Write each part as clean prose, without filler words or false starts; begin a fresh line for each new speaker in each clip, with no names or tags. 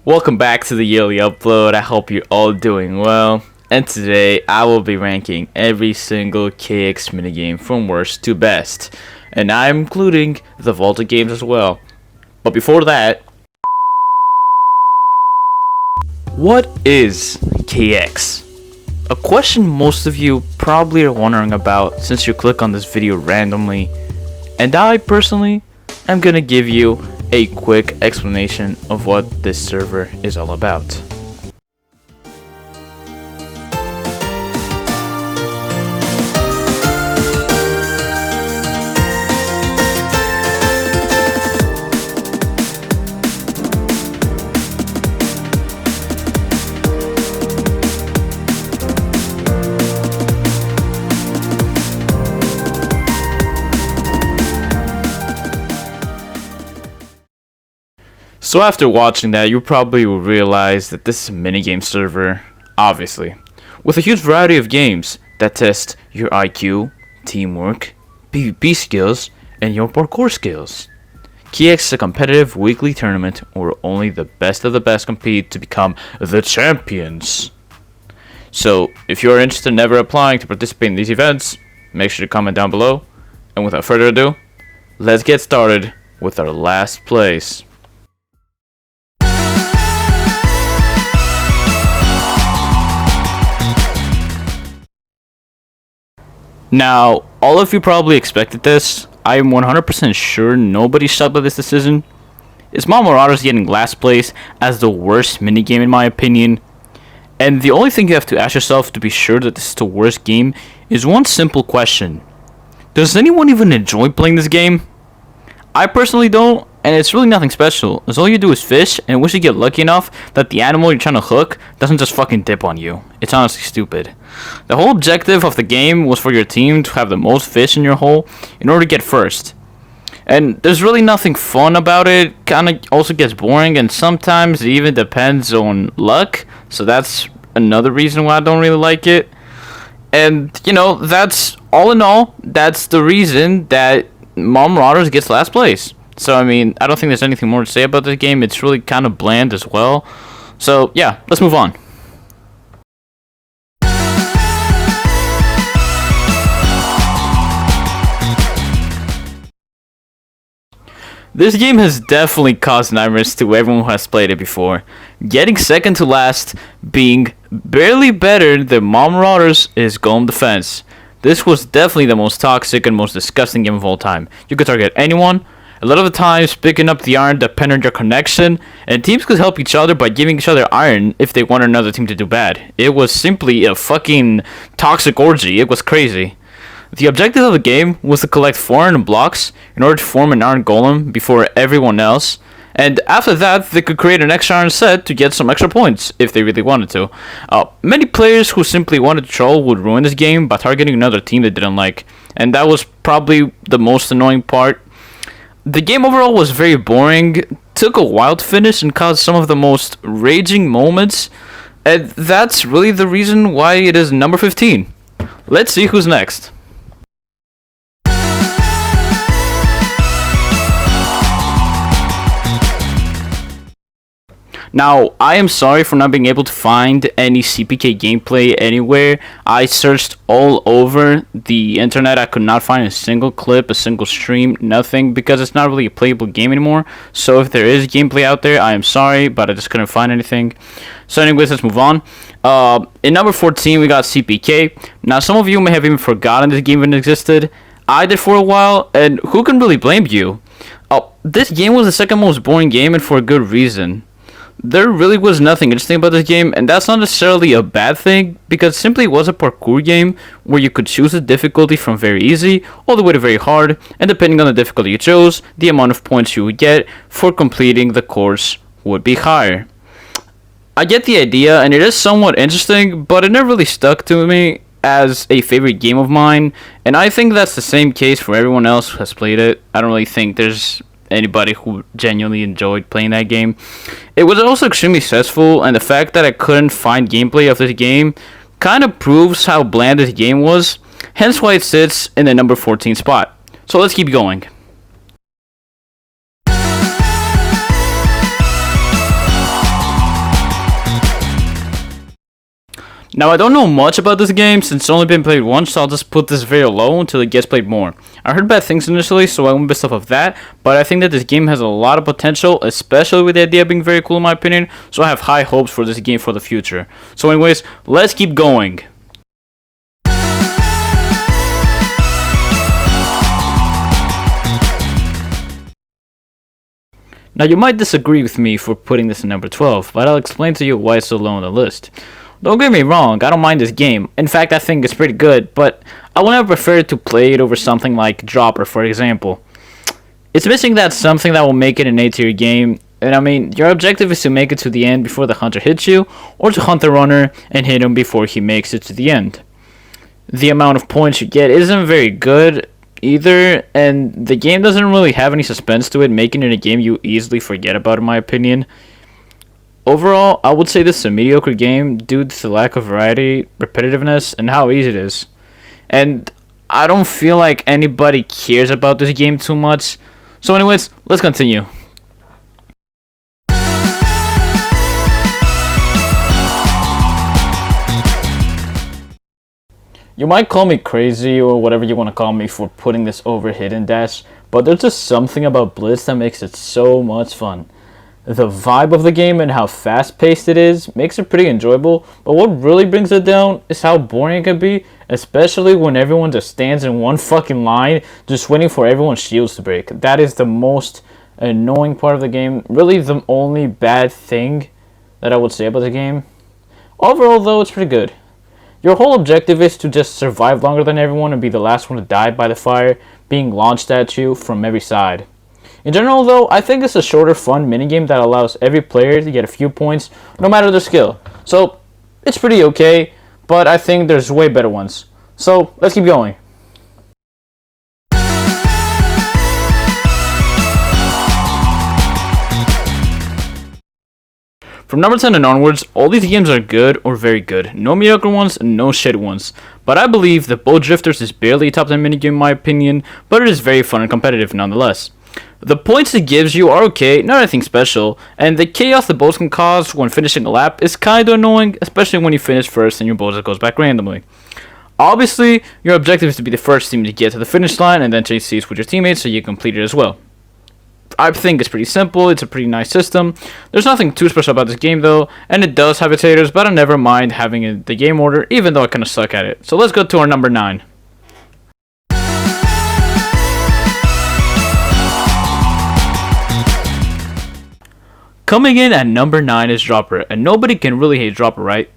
Welcome back to the yearly upload. I hope you're all doing well. And today I will be ranking every single KX minigame from worst to best. And I'm including the vaulted games as well. But before that, what is KX? A question most of you probably are wondering about since you click on this video randomly. And I personally am gonna give you a quick explanation of what this server is all about. So after watching that, you probably will realize that this is a minigame server, obviously, with a huge variety of games that test your IQ, teamwork, PvP skills, and your parkour skills. KX is a competitive weekly tournament where only the best of the best compete to become the champions. So if you are interested in ever applying to participate in these events, make sure to comment down below. And without further ado, let's get started with our last place. Now, all of you probably expected this. I am 100% sure nobody shocked by this decision. Is Marauders getting last place as the worst minigame in my opinion? And the only thing you have to ask yourself to be sure that this is the worst game is one simple question. Does anyone even enjoy playing this game? I personally don't, and it's really nothing special, as all you do is fish and wish you get lucky enough that the animal you're trying to hook doesn't just fucking dip on you. It's honestly stupid. The whole objective of the game was for your team to have the most fish in your hole in order to get first. And there's really nothing fun about it, kinda also gets boring, and sometimes it even depends on luck, so that's another reason why I don't really like it. And, you know, that's, all in all, that's the reason that Marauders gets last place. So, I mean, I don't think there's anything more to say about this game. It's really kind of bland as well. So, yeah, let's move on. This game has definitely caused nightmares to everyone who has played it before. Getting second to last, being barely better than Marauders is Golem defense. This was definitely the most toxic and most disgusting game of all time. You could target anyone, a lot of the times picking up the iron depended on your connection, and teams could help each other by giving each other iron if they want another team to do bad. It was simply a fucking toxic orgy. It was crazy. The objective of the game was to collect 4 iron blocks in order to form an iron golem before everyone else, and after that they could create an extra iron set to get some extra points if they really wanted to. Many players who simply wanted to troll would ruin this game by targeting another team they didn't like, and that was probably the most annoying part. The game overall was very boring, took a while to finish, and caused some of the most raging moments, and that's really the reason why it is number 15. Let's see who's next. Now, I am sorry for not being able to find any CPK gameplay anywhere. I searched all over the internet. I could not find a single clip, a single stream, nothing, because it's not really a playable game anymore. So if there is gameplay out there, I am sorry, but I just couldn't find anything. So anyways, let's move on. In number 14, we got CPK. Now, some of you may have even forgotten this game even existed. I did for a while, and who can really blame you? This game was the second most boring game, and for a good reason. There really was nothing interesting about this game, and that's not necessarily a bad thing, because it simply was a parkour game where you could choose the difficulty from very easy all the way to very hard, and depending on the difficulty you chose, the amount of points you would get for completing the course would be higher. I get the idea, and it is somewhat interesting, but it never really stuck to me as a favorite game of mine, and I think that's the same case for everyone else who has played it. I don't really think there's anybody who genuinely enjoyed playing that game. It was also extremely stressful, and the fact that I couldn't find gameplay of this game kind of proves how bland this game was, hence why it sits in the number 14 spot. So let's keep going. Now, I don't know much about this game since it's only been played once, so I'll just put this video low until it gets played more. I heard bad things initially, so I went based off of that, but I think that this game has a lot of potential, especially with the idea being very cool in my opinion, so I have high hopes for this game for the future. So anyways, let's keep going. Now, you might disagree with me for putting this in number 12, but I'll explain to you why it's so low on the list. Don't get me wrong, I don't mind this game. In fact, I think it's pretty good, but I would have preferred to play it over something like Dropper, for example. It's missing that something that will make it an A-tier game, and I mean, your objective is to make it to the end before the hunter hits you, or to hunt the runner and hit him before he makes it to the end. The amount of points you get isn't very good either, and the game doesn't really have any suspense to it, making it a game you easily forget about in my opinion. Overall, I would say this is a mediocre game due to the lack of variety, repetitiveness, and how easy it is. And I don't feel like anybody cares about this game too much. So anyways, let's continue. You might call me crazy or whatever you want to call me for putting this over Hidden Dash, but there's just something about Blitz that makes it so much fun. The vibe of the game and how fast-paced it is makes it pretty enjoyable, but what really brings it down is how boring it can be, especially when everyone just stands in one fucking line just waiting for everyone's shields to break. That is the most annoying part of the game, really the only bad thing that I would say about the game. Overall though, it's pretty good. Your whole objective is to just survive longer than everyone and be the last one to die by the fire being launched at you from every side. In general though, I think it's a shorter fun minigame that allows every player to get a few points no matter their skill. So, it's pretty okay, but I think there's way better ones. So, let's keep going. From number 10 and onwards, all these games are good or very good. No mediocre ones, no shit ones. But I believe that Boat Drifters is barely a top 10 minigame in my opinion, but it is very fun and competitive nonetheless. The points it gives you are okay, not anything special, and the chaos the boats can cause when finishing a lap is kinda annoying, especially when you finish first and your boat goes back randomly. Obviously, your objective is to be the first team to get to the finish line and then change seats with your teammates so you complete it as well. I think it's pretty simple, it's a pretty nice system. There's nothing too special about this game though, and it does have its haters, but I never mind having the game order, even though I kinda suck at it. So let's go to our number 9. Coming in at number 9 is Dropper, and nobody can really hate Dropper, right?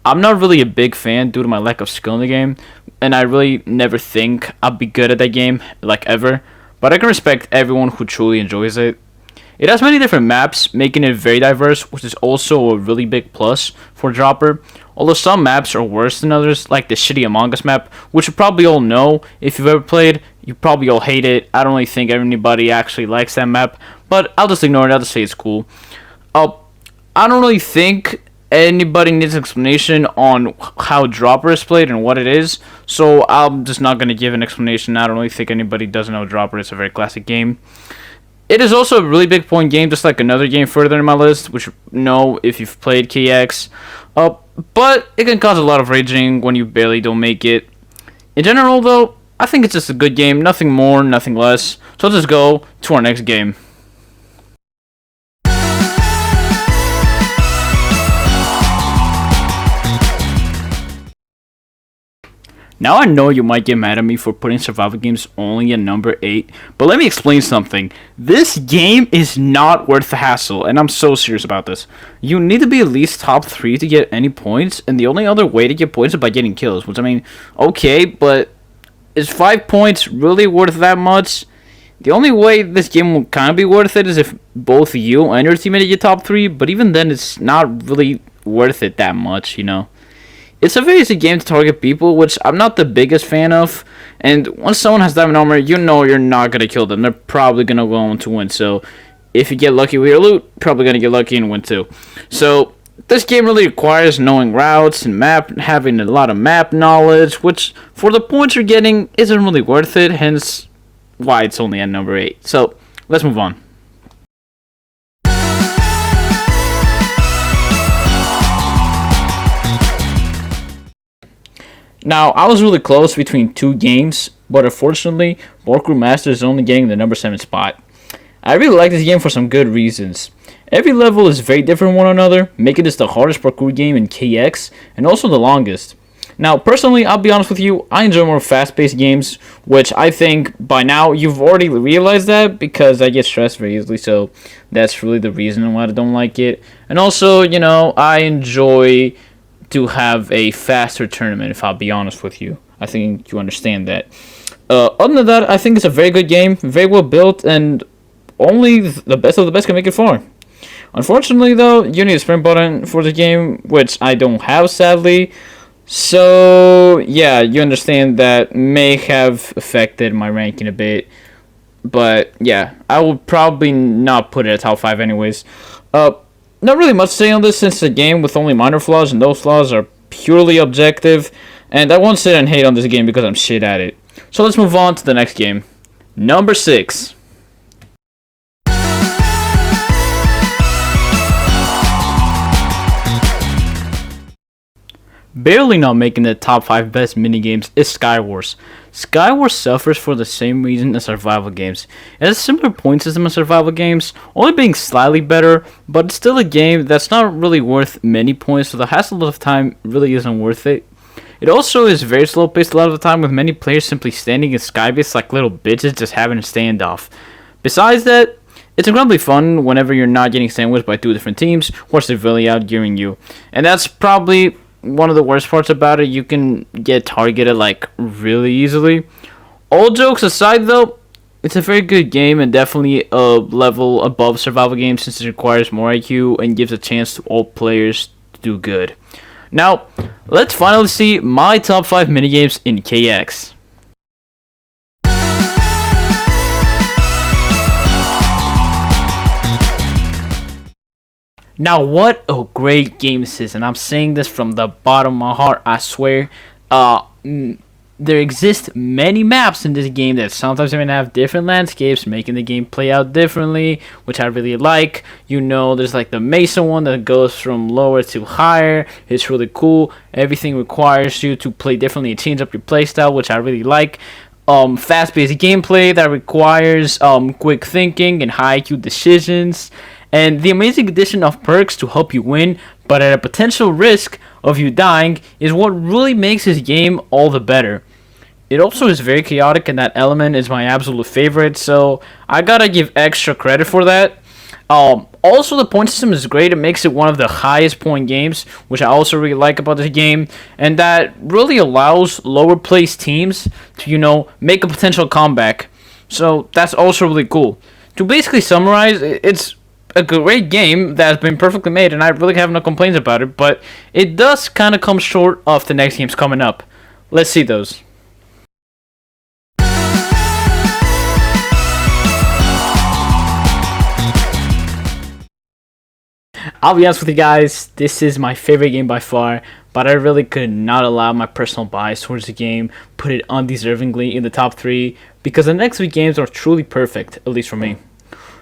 I'm not really a big fan due to my lack of skill in the game, and I really never think I'll be good at that game, like ever. But I can respect everyone who truly enjoys it. It has many different maps, making it very diverse, which is also a really big plus for Dropper. Although some maps are worse than others, like the shitty Among Us map, which you probably all know if you've ever played. You probably all hate it. I don't really think anybody actually likes that map, but I'll just ignore it. I'll just say it's cool. I don't really think anybody needs an explanation on how Dropper is played and what it is, so I'm just not going to give an explanation. I don't really think anybody doesn't know Dropper. It's a very classic game. It is also a really big point game, just like another game further in my list, which you know if you've played KX. But it can cause a lot of raging when you barely don't make it. In general, though, I think it's just a good game, nothing more, nothing less. So let's just go to our next game. Now I know you might get mad at me for putting survival games only at number 8, but let me explain something. This game is not worth the hassle, and I'm so serious about this. You need to be at least top 3 to get any points, and the only other way to get points is by getting kills, which I mean, okay, but is 5 points really worth that much? The only way this game will kind of be worth it is if both you and your teammate get top 3, but even then it's not really worth it that much, you know? It's a very easy game to target people, which I'm not the biggest fan of, and once someone has diamond armor, you know you're not going to kill them. They're probably going to go on to win, so if you get lucky with your loot, probably going to get lucky and win too. So this game really requires knowing routes and having a lot of map knowledge, which for the points you're getting isn't really worth it, hence why it's only at number 8. So let's move on. Now, I was really close between two games, but unfortunately, Parkour Master is only getting the number 7 spot. I really like this game for some good reasons. Every level is very different from one another, making this the hardest parkour game in KX, and also the longest. Now, personally, I'll be honest with you, I enjoy more fast-paced games, which I think by now you've already realized that because I get stressed very easily, so that's really the reason why I don't like it. And also, I enjoy to have a faster tournament, if I'll be honest with you. I think you understand that. Other than that, I think it's a very good game, very well built, and only the best of the best can make it far. Unfortunately, though, you need a sprint button for the game, which I don't have, sadly. So, yeah, you understand that may have affected my ranking a bit. But, yeah, I would probably not put it at top 5 anyways. Not really much to say on this since it's a game with only minor flaws, and those flaws are purely objective. And I won't sit and hate on this game because I'm shit at it. So let's move on to the next game. Number 6. Barely not making the top 5 best minigames is Skywars. Skywars suffers for the same reason as survival games. It has a similar point system as survival games, only being slightly better, but it's still a game that's not really worth many points, so the hassle of time really isn't worth it. It also is very slow paced a lot of the time, with many players simply standing in skybase like little bitches just having a standoff. Besides that, it's incredibly fun whenever you're not getting sandwiched by 2 different teams who are severely outgearing you. And that's probably one of the worst parts about it. You can get targeted like really easily. All jokes aside though, it's a very good game and definitely a level above survival games since it requires more IQ and gives a chance to all players to do good. Now, let's finally see my top 5 minigames in KX. Now, what a great game this is, and I'm saying this from the bottom of my heart, I swear. There exist many maps in this game that sometimes even have different landscapes, making the game play out differently, which I really like. There's like the Mesa one that goes from lower to higher. It's really cool. Everything requires you to play differently and change up your playstyle, which I really like. Fast-paced gameplay that requires quick thinking and high IQ decisions. And the amazing addition of perks to help you win, but at a potential risk of you dying, is what really makes this game all the better. It also is very chaotic, and that element is my absolute favorite, so I gotta give extra credit for that. Also, the point system is great. It makes it one of the highest point games, which I also really like about this game, and that really allows lower placed teams to, make a potential comeback. So that's also really cool. To basically summarize, it's a great game that has been perfectly made, and I really have no complaints about it, but it does kind of come short of the next games coming up. Let's see those. I'll be honest with you guys, this is my favorite game by far, but I really could not allow my personal bias towards the game put it undeservingly in the top 3, because the next 3 games are truly perfect, at least for me.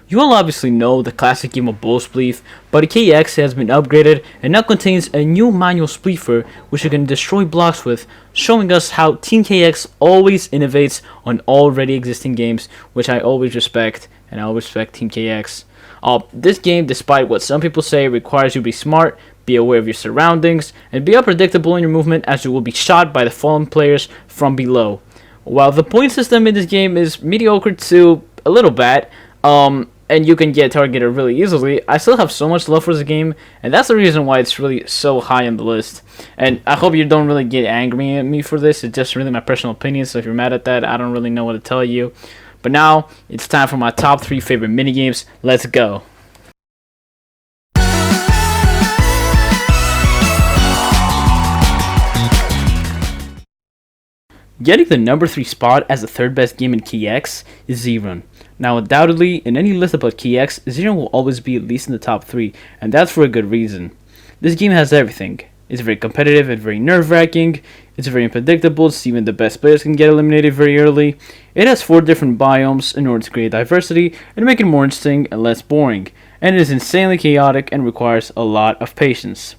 You all obviously know the classic game of Bull Spleef, but KX has been upgraded and now contains a new manual Spleefer which you can destroy blocks with, showing us how Team KX always innovates on already existing games, which I always respect, and I always respect Team KX. This game, despite what some people say, requires you to be smart, be aware of your surroundings, and be unpredictable in your movement, as you will be shot by the fallen players from below. While the point system in this game is mediocre to a little bad, and you can get targeted really easily, I still have so much love for this game, and that's the reason why it's really so high on the list. And I hope you don't really get angry at me for this. It's just really my personal opinion, so if you're mad at that, I don't really know what to tell you. But now, it's time for my top 3 favorite minigames. Let's go. Getting the number 3 spot as the 3rd best game in KX is Z-Run. Now, undoubtedly, in any list about KX, Z-Run will always be at least in the top 3, and that's for a good reason. This game has everything. It's very competitive and very nerve-wracking. It's very unpredictable, so even the best players can get eliminated very early. It has 4 different biomes in order to create diversity and make it more interesting and less boring. And it is insanely chaotic and requires a lot of patience.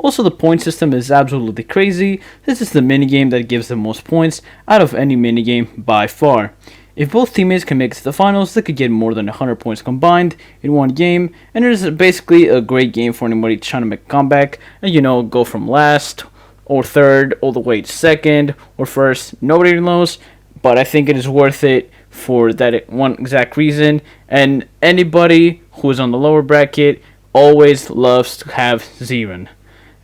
Also, the point system is absolutely crazy. This is the minigame that gives the most points out of any minigame by far. If both teammates can make it to the finals, they could get more than 100 points combined in one game, and it is basically a great game for anybody trying to make a comeback and, go from last or third all the way to second or first. Nobody knows, but I think it is worth it for that one exact reason. And anybody who is on the lower bracket always loves to have Ziren.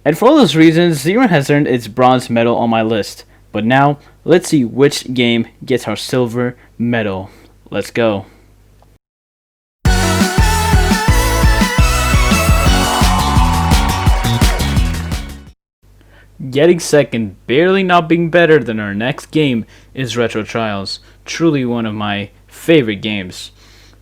And for all those reasons, Ziren has earned its bronze medal on my list. But now, let's see which game gets our silver medal. Let's go. Getting second, barely not being better than our next game, is Retro Trials. Truly one of my favorite games.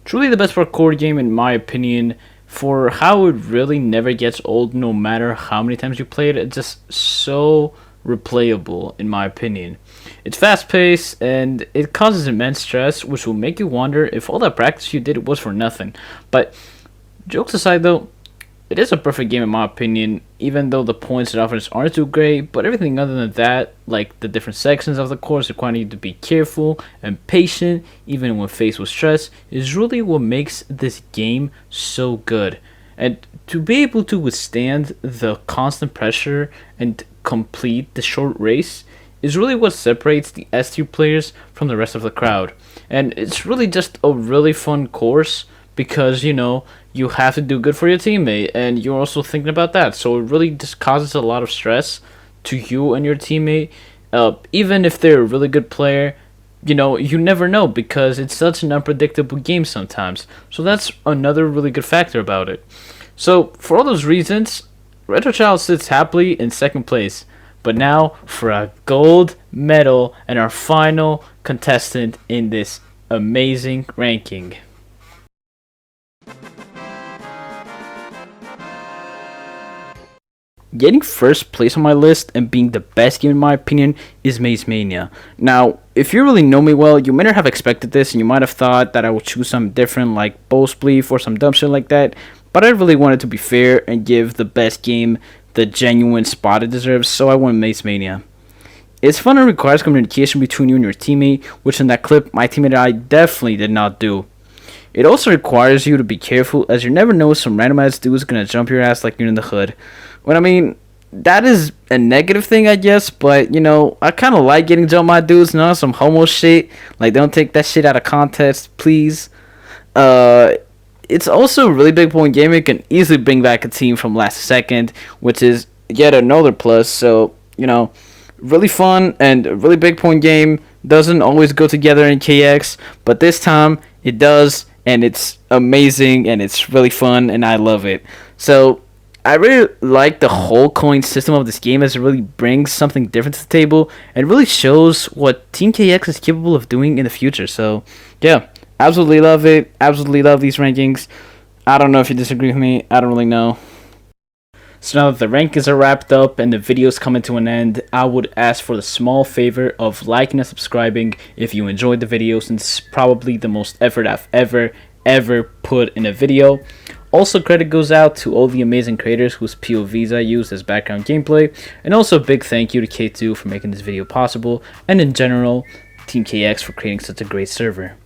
Truly the best parkour game in my opinion, for how it really never gets old no matter how many times you play it. It's just so replayable in my opinion. It's fast paced and it causes immense stress, which will make you wonder if all that practice you did was for nothing. But jokes aside though, it is a perfect game in my opinion, even though the points it offers aren't too great, but everything other than that, like the different sections of the course requiring you to be careful and patient, even when faced with stress, is really what makes this game so good. And to be able to withstand the constant pressure and complete the short race is really what separates the S-tier players from the rest of the crowd. And it's really just a really fun course because, you have to do good for your teammate and you're also thinking about that. So it really just causes a lot of stress to you and your teammate. Even if they're a really good player, you never know because it's such an unpredictable game sometimes. So that's another really good factor about it. So for all those reasons, Retro Child sits happily in second place. But now for a gold medal and our final contestant in this amazing ranking. Getting first place on my list and being the best game in my opinion is Mania. Now, if you really know me well, you might not have expected this and you might have thought that I would choose something different like Spleef or some dumb shit like that, but I really wanted to be fair and give the best game the genuine spot it deserves, so I went Mania. It's fun and requires communication between you and your teammate, which in that clip, my teammate and I definitely did not do. It also requires you to be careful as you never know some random ass dude is gonna jump your ass like you're in the hood. Well, I mean, that is a negative thing, I guess, but, I kind of like getting jumped by dudes, some homo shit. Like, don't take that shit out of context, please. It's also a really big point game. It can easily bring back a team from last second, which is yet another plus. So, really fun and a really big point game. Doesn't always go together in KX, but this time it does, and it's amazing, and it's really fun, and I love it. So, I really like the whole coin system of this game as it really brings something different to the table and really shows what Team KX is capable of doing in the future. So, yeah, absolutely love it. Absolutely love these rankings. I don't know if you disagree with me. I don't really know. So now that the rankings are wrapped up and the video's coming to an end, I would ask for the small favor of liking and subscribing if you enjoyed the video, since it's probably the most effort I've ever put in a video. Also, credit goes out to all the amazing creators whose POVs I used as background gameplay, and also a big thank you to K2 for making this video possible, and in general, Team KX for creating such a great server.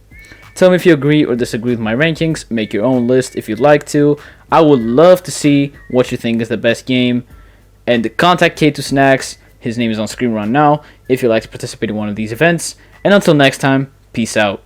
Tell me if you agree or disagree with my rankings, make your own list if you'd like to. I would love to see what you think is the best game, and contact K2 Snacks, his name is on screen right now, if you'd like to participate in one of these events, and until next time, peace out.